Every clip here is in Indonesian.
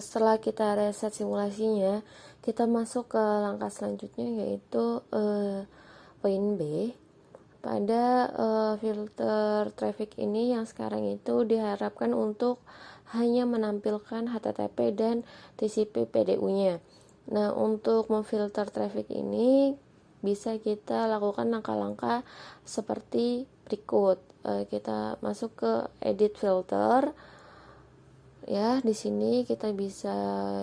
Setelah kita reset simulasinya, kita masuk ke langkah selanjutnya, yaitu poin B. Pada filter traffic ini yang sekarang itu diharapkan untuk hanya menampilkan HTTP dan TCP PDU-nya. Nah, untuk memfilter traffic ini bisa kita lakukan langkah-langkah seperti berikut. Kita masuk ke edit filter. Ya, di sini kita bisa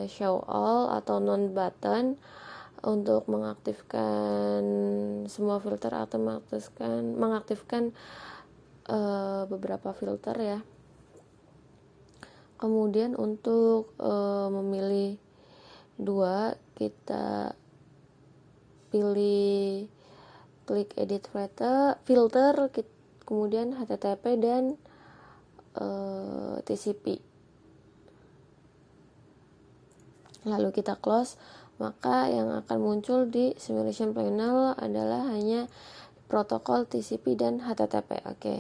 show all atau non button untuk mengaktifkan semua filter atau mengaktifkan beberapa filter ya. Kemudian untuk memilih dua, kita pilih klik edit filter, kemudian HTTP dan TCP. Lalu kita close, maka yang akan muncul di simulation panel adalah hanya protokol TCP dan HTTP. Oke.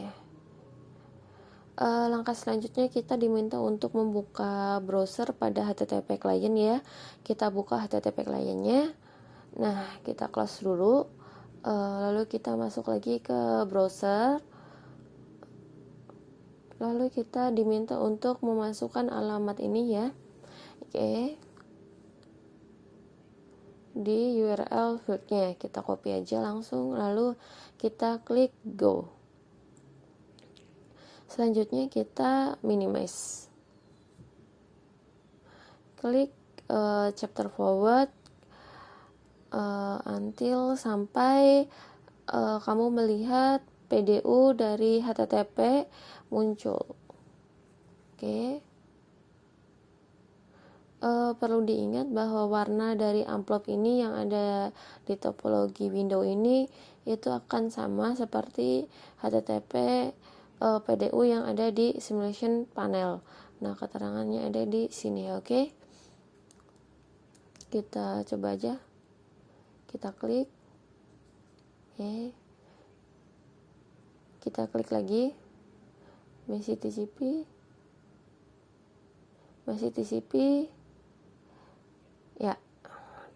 Langkah selanjutnya kita diminta untuk membuka browser pada HTTP client ya. Kita buka HTTP clientnya. Nah, kita close dulu. Lalu kita masuk lagi ke browser. Lalu kita diminta untuk memasukkan alamat ini ya. Oke. Di URL fieldnya kita copy aja langsung, lalu kita klik go. Selanjutnya kita minimize, klik chapter forward until sampai kamu melihat PDU dari HTTP muncul. Oke. Perlu diingat bahwa warna dari amplop ini yang ada di topologi window ini itu akan sama seperti HTTP PDU yang ada di simulation panel. Nah, keterangannya ada di sini, oke? Kita coba aja. Kita klik. Oke. Kita klik lagi. Masih TCP. Ya,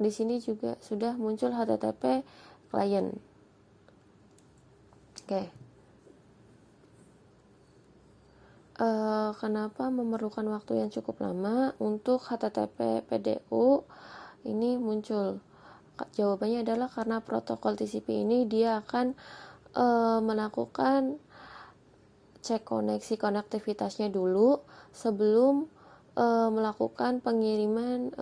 di sini juga sudah muncul HTTP client. Oke. Kenapa memerlukan waktu yang cukup lama untuk HTTP PDU ini muncul? Jawabannya adalah karena protokol TCP ini dia akan melakukan cek konektivitasnya dulu sebelum melakukan pengiriman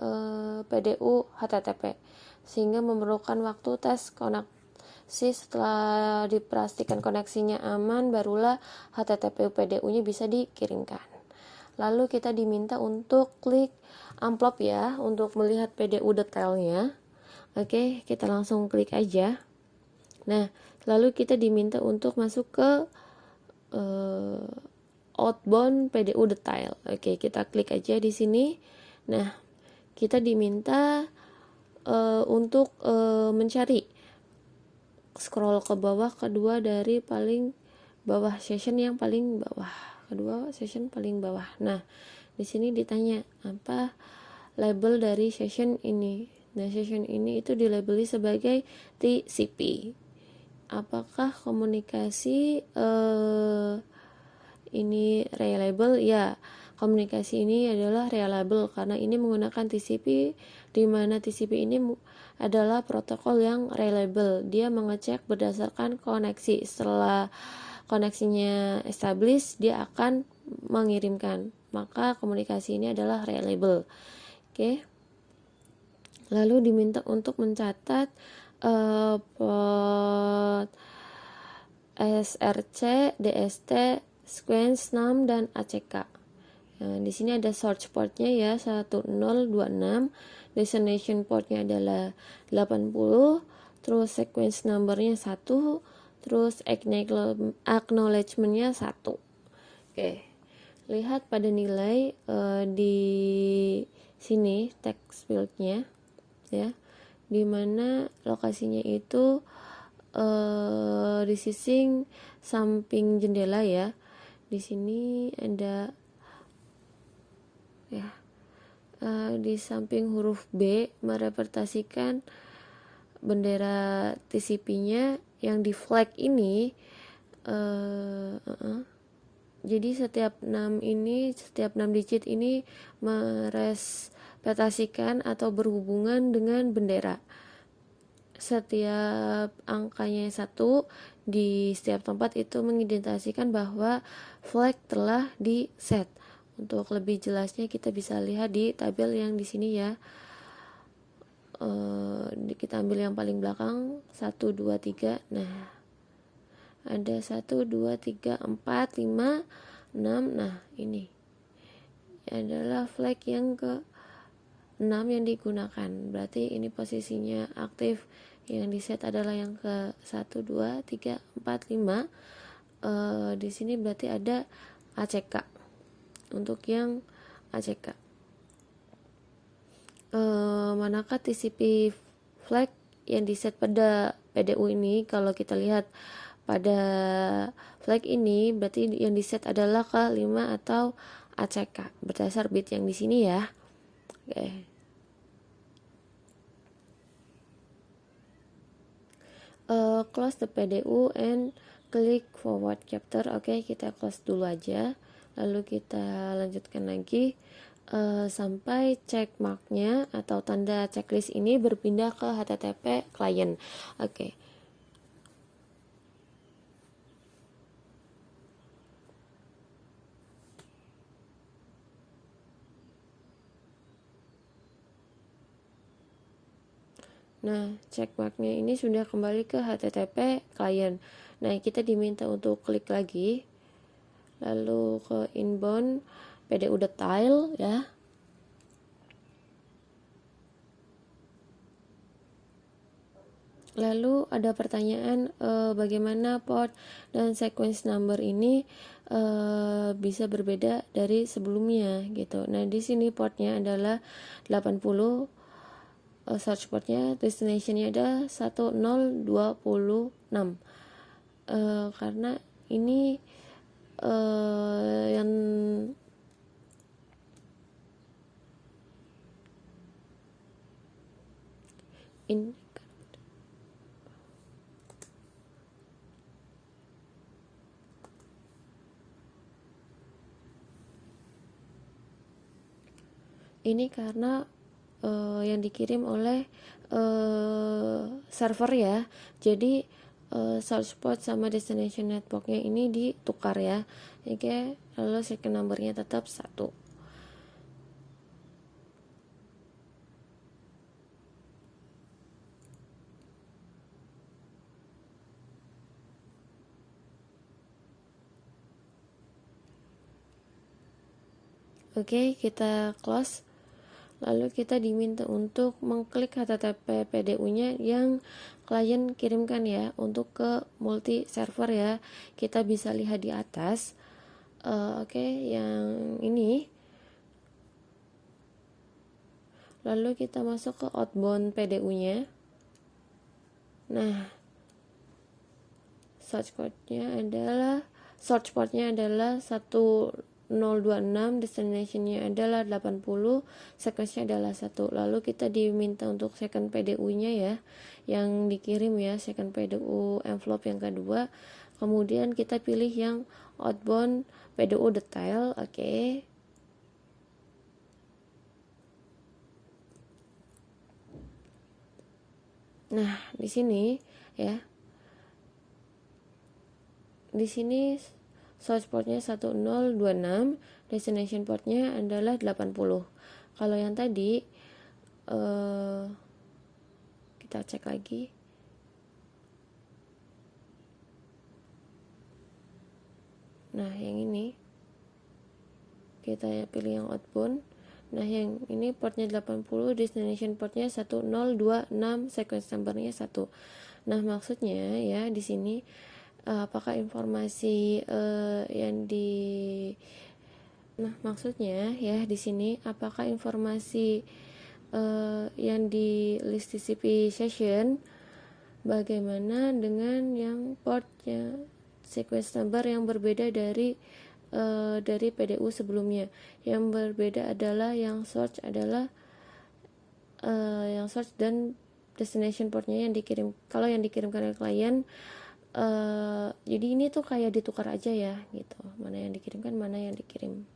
PDU HTTP, sehingga memerlukan waktu tes koneksi. Setelah dipastikan koneksinya aman, barulah HTTP PDU-nya bisa dikirimkan. Lalu kita diminta untuk klik amplop ya, untuk melihat PDU detailnya. Oke, kita langsung klik aja. Nah, lalu kita diminta untuk masuk ke outbound PDU detail. Oke, kita klik aja di sini. Nah, kita diminta untuk mencari, scroll ke bawah kedua dari paling bawah, session yang paling bawah. Kedua session paling bawah. Nah, di sini ditanya apa label dari session ini. Nah, session ini itu dilabeli sebagai TCP. Apakah komunikasi ini reliable? Ya, komunikasi ini adalah reliable karena ini menggunakan TCP, di mana TCP ini adalah protokol yang reliable. Dia mengecek berdasarkan koneksi. Setelah koneksinya established, dia akan mengirimkan. Maka komunikasi ini adalah reliable. Oke. Lalu diminta untuk mencatat port SRC, DST, sequence 6 dan ACK. Nah, di sini ada source portnya ya 1026, destination portnya adalah 80, terus sequence numbernya 1, terus acknowledgementnya 1. Oke, lihat pada nilai di sini text fieldnya ya, dimana lokasinya itu di sisi samping jendela ya. Di sini ada ya, di samping huruf B merepresentasikan bendera TCP-nya yang di flag ini. Jadi setiap 6 digit ini merepresentasikan atau berhubungan dengan bendera. Setiap angkanya 1 di setiap tempat itu mengidentifikasikan bahwa flag telah di set. Untuk lebih jelasnya kita bisa lihat di tabel yang di sini ya. Kita ambil yang paling belakang 1, 2, 3. Nah, ada 1, 2, 3, 4, 5, 6. Nah, ini adalah flag yang ke 6 yang digunakan. Berarti ini posisinya aktif. Yang di set adalah yang ke 1, 2, 3, 4, 5. Di sini berarti ada ACK. Untuk yang ACK, manakah TCP flag yang di set pada PDU ini? Kalau kita lihat pada flag ini berarti yang di set adalah ke 5 atau ACK berdasar bit yang di sini ya. Oke. Close the PDU and click forward chapter. Oke, kita close dulu aja. Lalu kita lanjutkan lagi sampai check marknya atau tanda checklist ini berpindah ke HTTP client. Oke. Nah, checkmarknya ini sudah kembali ke HTTP client. Nah, kita diminta untuk klik lagi, lalu ke inbound PDU detail ya. Lalu ada pertanyaan bagaimana port dan sequence number ini bisa berbeda dari sebelumnya gitu. Nah, di sini portnya adalah 80, search portnya, destinationnya ada 1026. Karena ini yang ini karena yang dikirim oleh server ya. Jadi source port sama destination networknya ini ditukar ya. Oke, lalu second numbernya tetap 1. Oke, kita close. Lalu kita diminta untuk mengklik HTTP PDU-nya yang klien kirimkan ya, untuk ke multi server ya. Kita bisa lihat di atas. Oke, yang ini. Lalu kita masuk ke outbound PDU-nya. Nah, source portnya adalah 1026, destinationnya adalah 80, sequence-nya adalah 1. Lalu kita diminta untuk second PDU-nya ya, yang dikirim ya, second PDU envelope yang kedua. Kemudian kita pilih yang outbound PDU detail. Oke. Nah, di sini ya. Di sini source portnya 1026, destination portnya adalah 80. Kalau yang tadi kita cek lagi. Nah, yang ini kita pilih yang outbound. Nah, yang ini portnya 80, destination portnya 1026, sequence numbernya 1. Nah, maksudnya ya di sini apakah informasi yang di maksudnya ya di sini apakah informasi yang di list TCP session bagaimana dengan yang portnya sequence number yang berbeda dari dari PDU sebelumnya. Yang berbeda adalah yang search dan destination portnya yang dikirim. Kalau yang dikirimkan oleh klien, jadi ini tuh kayak ditukar aja ya gitu, mana yang dikirimkan, mana yang dikirim.